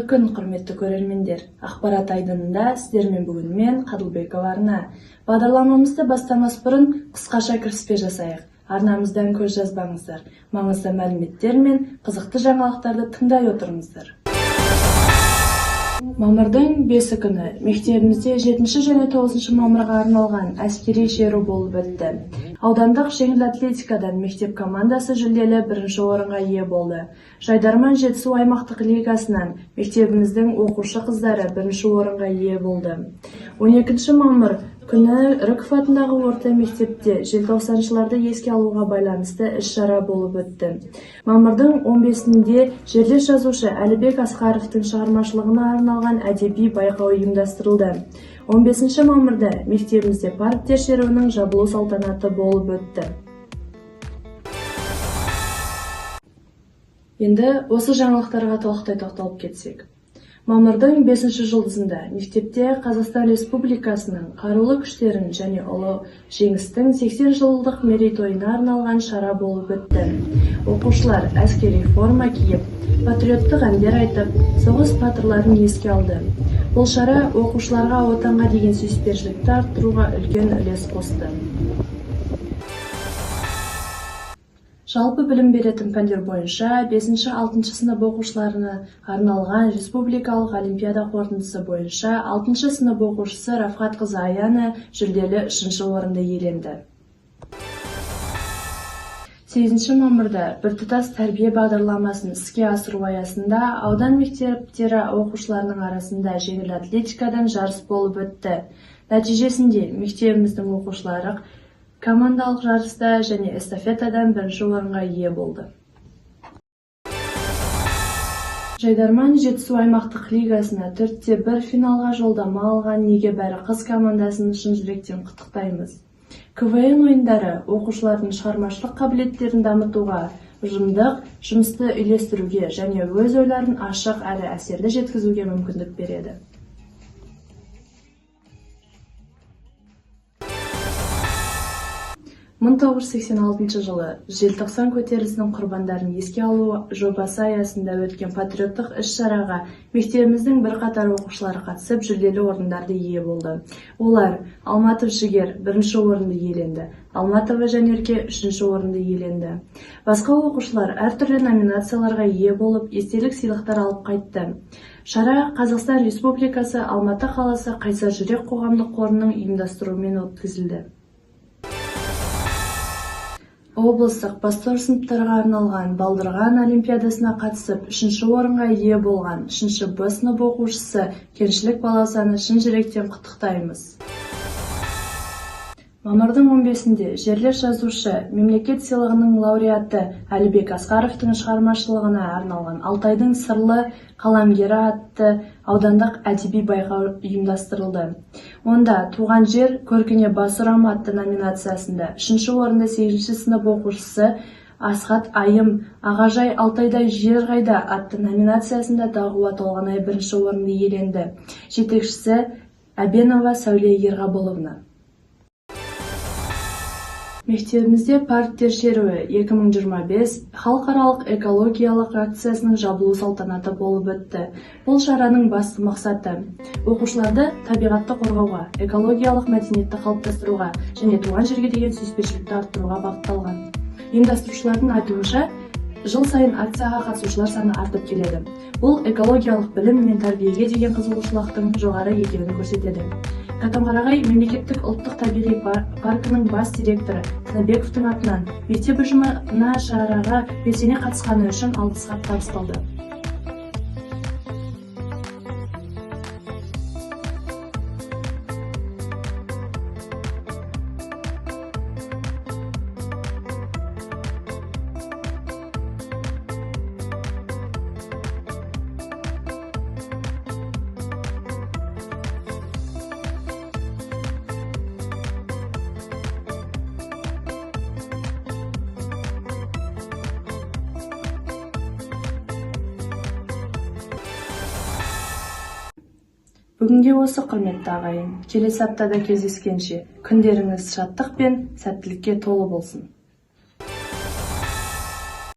күн, құрметті көрермендер. Ақпарат айдынында сіздермен бүгін мен Қадылбекова арна. Бағдарламамызды бастамас бұрын қысқаша кіріспе жасайық. Арнамыздан көз жазбаңыздар. Маңызды мәліметтер мен қызықты жаңалықтарды тыңдай отырыңыздар. Мамырдың 5 күні мектебімізде 7 және 9 мамырға арналған әскери шеру болып өтті. Аудандық жеңіл атлетикадан мектеп командасы жүлделі 1-ші орынға ие болды. Жайдарман Жетісу аймақтық лигасынан мектебіміздің оқушы қыздары 1-ші орынға ие болды. 12 мамыр күні Рыков атындағы орта мектепте желтоқсаншыларды еске алуға байланысты іс-шара болып өтті. Мамырдың 15-інде жерлес жазушы Әлібек Асқаровтың шығармашылығына арналған әдеби байқау ұйымдастырылды. 15 мамырда мектебімізде парктер шеруінің жабылу салтанаты болып өтті. Енді осы жаңалықтарға толықтай тоқталып кетсек. Мамырдың 5-ші жұлдызында мектепте Қазақстан Республикасының қарулы күштерін және ұлы жеңістің 80 жылдық мерейтойына арналған шара болып өтті. Оқушылар әскери форма киіп, патриоттық әндер айтып, соғыс батырларын еске алды. Бұл шара оқушыларға отанға деген сүйіспеншілікті арттыруға үлкен үлес қосты. Жалпы білім беретін пәндер бойынша 5-6 сынып оқушыларына арналған республикалық олимпиада қорытындысы бойынша 6 сынып оқушысы Рафхат қызы Аяна жүлделі 3-ші орынды иеленді. 8 мамырда біртұтас тәрбие бағдарламасын іске асыру аясында аудан мектептері оқушыларының арасында жеңіл атлетикадан жарыс болып өтті. Нәтижесінде мектебіміздің оқушылары командалық жарыста және эстафетадан 1-ші орынға ие болды. Жайдарман Жетісу аймақтық лигасына 4-1 финалға жолдама алған неге бәрі қыз командасын шын жүректен құттықтаймыз. КВН ойындары оқушылардың шығармашылық қабілеттерін дамытуға, ұжымдық жұмысты үйлестіруге және өз ойларын ашық әрі әсерлі жеткізуге мүмкіндік береді. Мың 1986 жылы желтоқсан көтерілісінің құрбандарын еске алу жобасы аясында өткен патриоттық іс-шараға мектебіміздің бірқатар оқушылары қатысып жүлделі орындарды ие болды. Олар Алматов Жігер 1-ші орынды иеленді, Алматова Жанерке 3-ші орынды иеленді. Басқа оқушылар әртүрлі номинацияларға ие болып, естелік сыйлықтар алып қайтты. Шара Қазақстан Республикасы Алматы қаласы Қайсар жүрек қоғамдық қорының ұйымдастыруымен өткізілді. Облыстық бастауыш сыныптарға арналған балдырған олимпиадасына қатысып 3-ші орынға ие болған 3-ші Б сынып оқушысы Кеншілік баласаны шын жүректен құттықтаймыз. Мамырдың 15-інде жерлес жазушы мемлекет сыйлығының лауреаты Әлібек Асқаровтың шығармашылығына арналған Алтайдың сырлы қаламгері атты аудандық әдеби байқау ұйымдастырылды. Онда туған жер көркіне бас ұрам атты номинациясында 3-ші орынды 8-ші сынып оқушысы Асхат Айым, Ағажай Алтайдай жер қайда атты номинациясында Дағуа Толғанай 1-ші орынды иеленді. Жетекшісі Әбенова Сәуле Ерғабыловна. Мектебімізде парктер шеруі 2025 халықаралық экологиялық акциясының жабылу салтанаты болып өтті. Бұл шараның басты мақсаты оқушыларды табиғатты қорғауға, экологиялық мәдениетті қалыптастыруға және туған жерге деген сүйіспеншілікті арттыруға бағытталған. Ұйымдастырушылардың айтуынша, жыл сайын акцияға қатысушылар саны артып келеді. Бұл экологиялық білім мен тәрбиеге деген қызығушылықтың жоғары екенін көрсетеді. Катонқарағай мемлекеттік ұлттық табиғи паркінің бас директоры Сынабековтың атынан мектеп ұжымына шараға белсене қатысқаны үшін алғыс хат табысталды. Бүгінге осы, құрметті ағайын. Келесі аптада кездескенше күндеріңіз шаттық пен сәттілікке толы болсын.